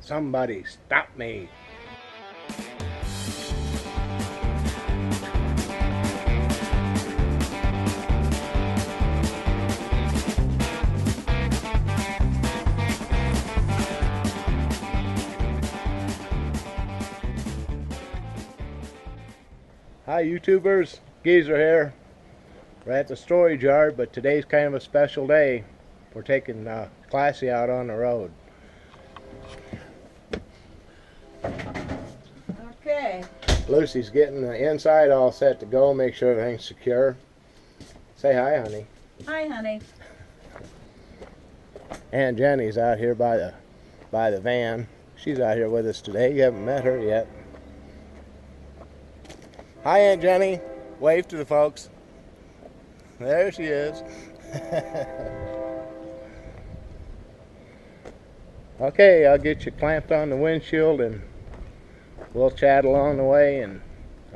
Somebody stop me. Hi YouTubers, Geezer here. We're at the storage yard, but today's kind of a special day. We're taking Classy out on the road. Okay. Lucy's getting the inside all set to go, make sure everything's secure. Say hi, honey. Hi, honey. And Jenny's out here by the van. She's out here with us today. You haven't met her yet. Hi, Aunt Jenny. Wave to the folks. There she is. Okay, I'll get you clamped on the windshield and we'll chat along the way and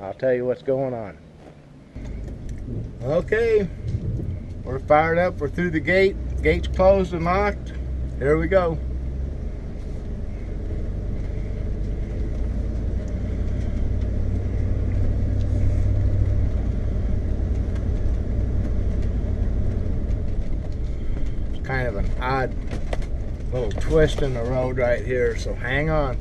I'll tell you what's going on. Okay, we're fired up. We're through the gate. Gate's closed and locked. Here we go. It's kind of an odd little twist in the road right here, so hang on.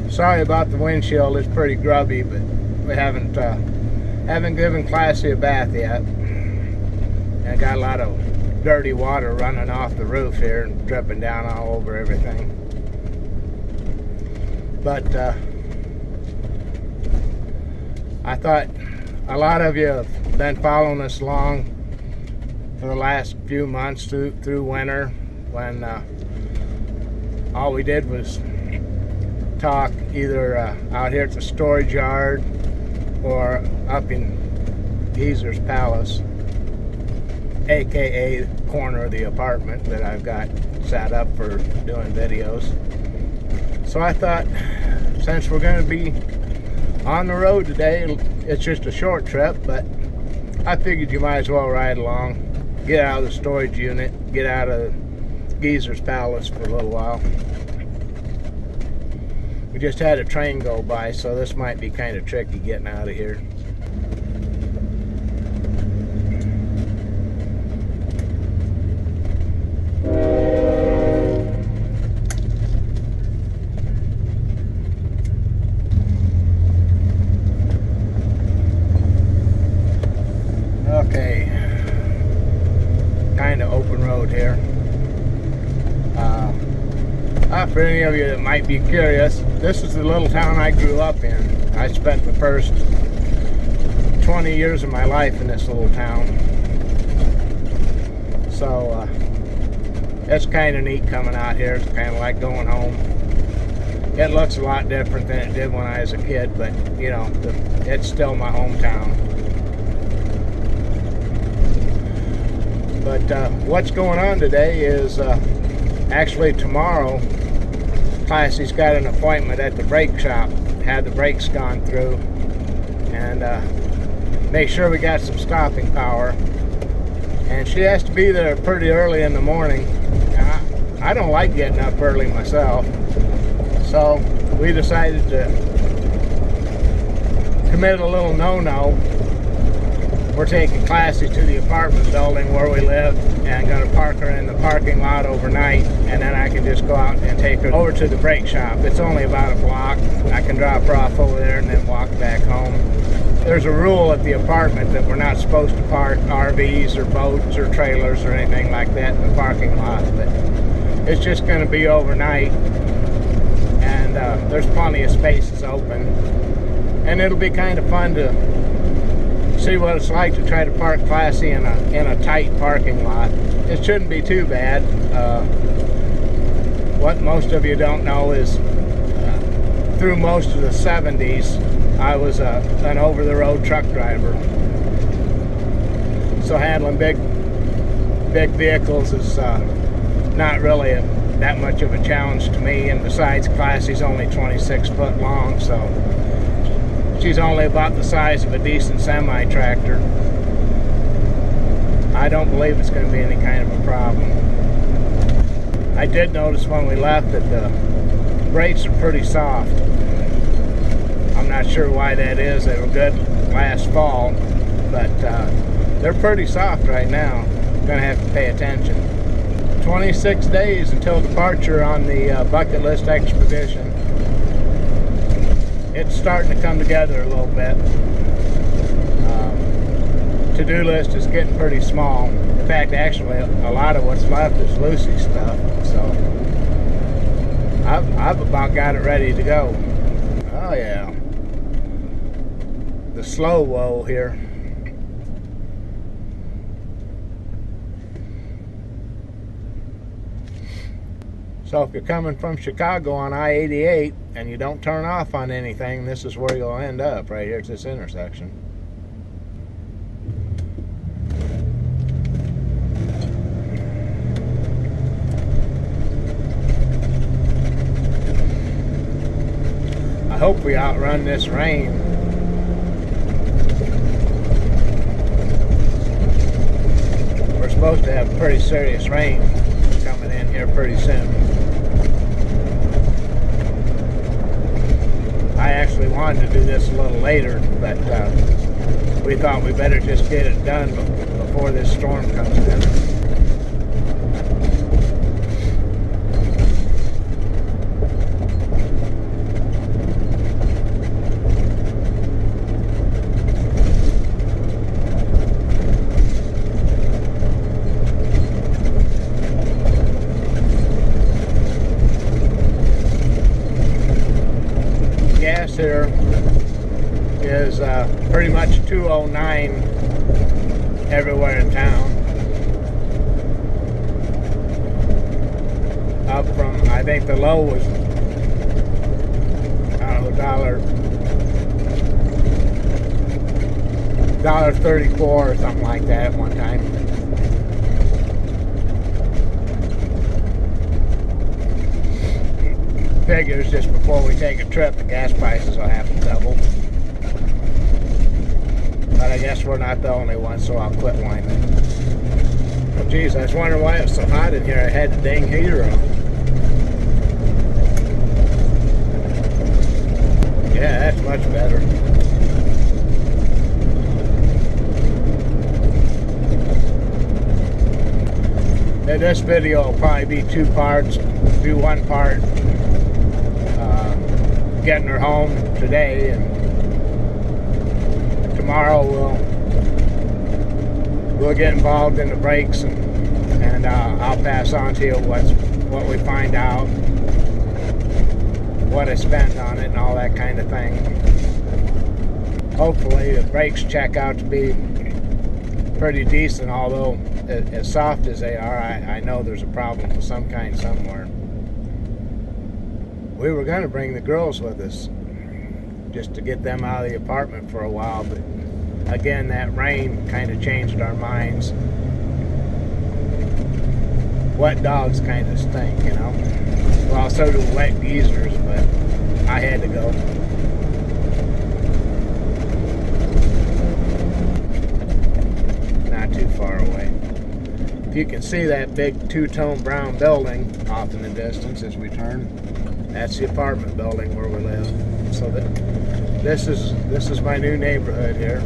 Sorry about the windshield, it's pretty grubby, but we haven't given Classy a bath yet. And I got a lot of dirty water running off the roof here and dripping down all over everything. But I thought a lot of you have been following us along for the last few months through winter, when all we did was talk either out here at the storage yard or up in Geezer's Palace, aka the corner of the apartment that I've got set up for doing videos. So I thought, since we're going to be on the road today, it's just a short trip, but I figured you might as well ride along, get out of the storage unit, get out of Geezer's Palace for a little while. We just had a train go by, so this might be kind of tricky getting out of here. Okay, kind of open road here. For any of you that might be curious, this is the little town I grew up in. I spent the first 20 years of my life in this little town. So it's kind of neat coming out here. It's kind of like going home. It looks a lot different than it did when I was a kid, but you know, it's still my hometown. But what's going on today is actually tomorrow, Classy's got an appointment at the brake shop. Had the brakes gone through, and make sure we got some stopping power. And she has to be there pretty early in the morning. I don't like getting up early myself, so we decided to commit a little no-no. We're taking Classy to the apartment building where we live and going to park her in the parking lot overnight, and then I can just go out and take her over to the brake shop. It's only about a block. I can drop her off over there and then walk back home. There's a rule at the apartment that we're not supposed to park RVs or boats or trailers or anything like that in the parking lot, but it's just going to be overnight, and there's plenty of spaces open, and it'll be kind of fun to see what it's like to try to park Classy in a tight parking lot. It shouldn't be too bad. What most of you don't know is through most of the 70s I was an over-the-road truck driver. So handling big vehicles is not really that much of a challenge to me, and besides, Classy's only 26 foot long, so She's only about the size of a decent semi-tractor. I don't believe it's going to be any kind of a problem. I did notice when we left that the brakes are pretty soft. I'm not sure why that is. They were good last fall, but they're pretty soft right now. Going to have to pay attention. 26 days until departure on the bucket list expedition. It's starting to come together a little bit. To-do list is getting pretty small. In fact, actually, a lot of what's left is Lucy's stuff. So I've about got it ready to go. Oh yeah, the slow woe here. So if you're coming from Chicago on I-88 and you don't turn off on anything, this is where you'll end up, right here at this intersection. I hope we outrun this rain. We're supposed to have pretty serious rain coming in here pretty soon. I actually wanted to do this a little later, but we thought we better just get it done before this storm comes in. Here is pretty much 209 everywhere in town, up from, I think the low was, I don't know, $1.34 or something like that at one time. Figures just before we take a trip, the gas prices will have to double. But I guess we're not the only ones, so I'll quit whining. Oh geez, I was wondering why it was so hot in here. I had the dang heater on. Yeah, that's much better. Now this video will probably be two parts. Do one part getting her home today, and tomorrow we'll get involved in the brakes, and I'll pass on to you what we find out, what I spent on it, and all that kind of thing. Hopefully the brakes check out to be pretty decent, although as soft as they are, I know there's a problem of some kind somewhere. We were going to bring the girls with us just to get them out of the apartment for a while, but again, that rain kind of changed our minds. Wet dogs kind of stink, you know. Well, so do wet geezers, but I had to go. Not too far away. If you can see that big two-tone brown building off in the distance as we turn, that's the apartment building where we live. So this is my new neighborhood here.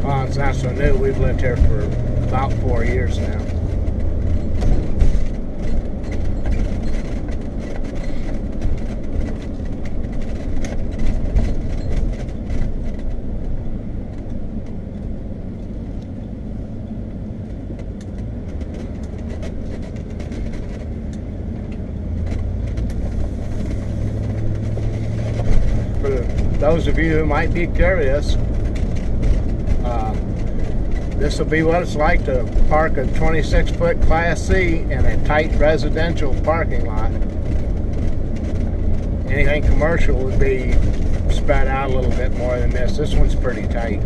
Well, it's not so new. We've lived here for about 4 years now. Those of you who might be curious, this will be what it's like to park a 26-foot Class C in a tight residential parking lot. Anything commercial would be spread out a little bit more than this. This one's pretty tight.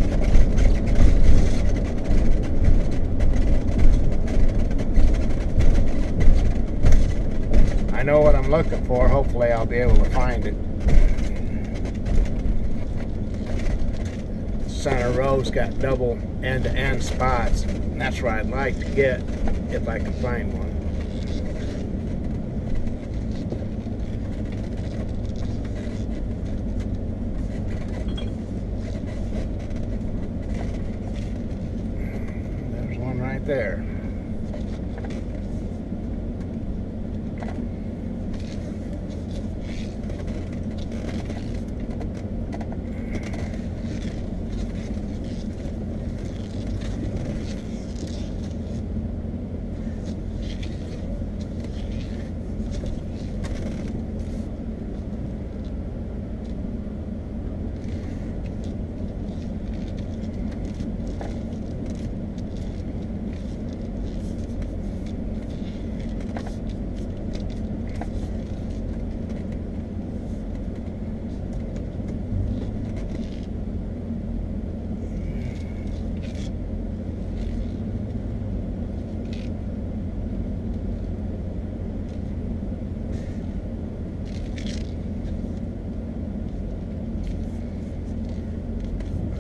I know what I'm looking for. Hopefully I'll be able to find it. center row's got double end-to-end spots. And that's where I'd like to get if I can find one. There's one right there.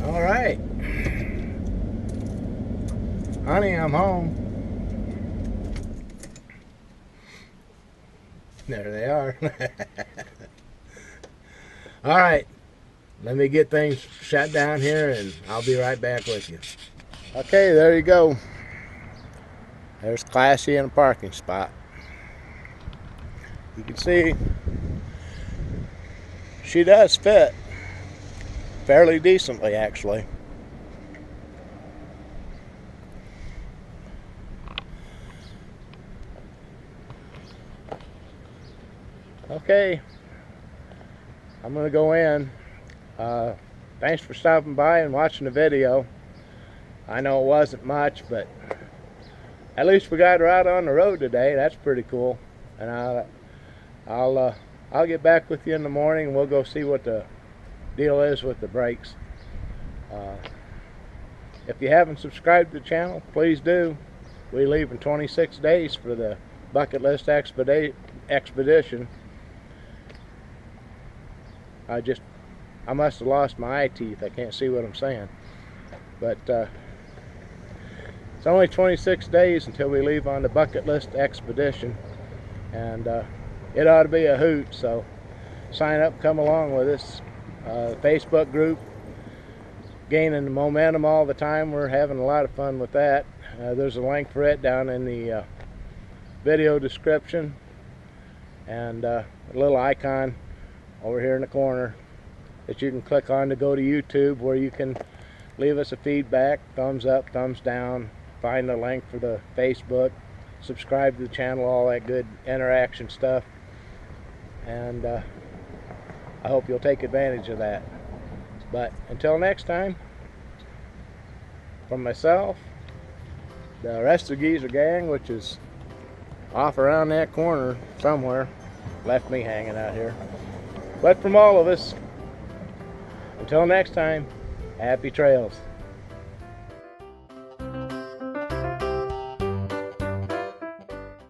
All right, honey, I'm home. There they are. All right, let me get things shut down here and I'll be right back with you. Okay, there you go. There's Classy in a parking spot. You can see she does fit fairly decently, actually. Okay, I'm gonna go in. Thanks for stopping by and watching the video. I know it wasn't much, but at least we got her out on the road today. That's pretty cool. And I'll get back with you in the morning and we'll go see what the deal is with the brakes. If you haven't subscribed to the channel, please do. We leave in 26 days for the bucket list expedition. I must have lost my eye teeth. I can't see what I'm saying. But it's only 26 days until we leave on the bucket list expedition. And it ought to be a hoot, so sign up, come along with us. Facebook group, gaining the momentum all the time. We're having a lot of fun with that. There's a link for it down in the video description, and a little icon over here in the corner that you can click on to go to YouTube, where you can leave us a feedback, thumbs up, thumbs down, find the link for the Facebook, subscribe to the channel, all that good interaction stuff. And I hope you'll take advantage of that. But until next time, from myself, the rest of the Geezer gang, which is off around that corner somewhere, left me hanging out here. But from all of us, until next time, happy trails.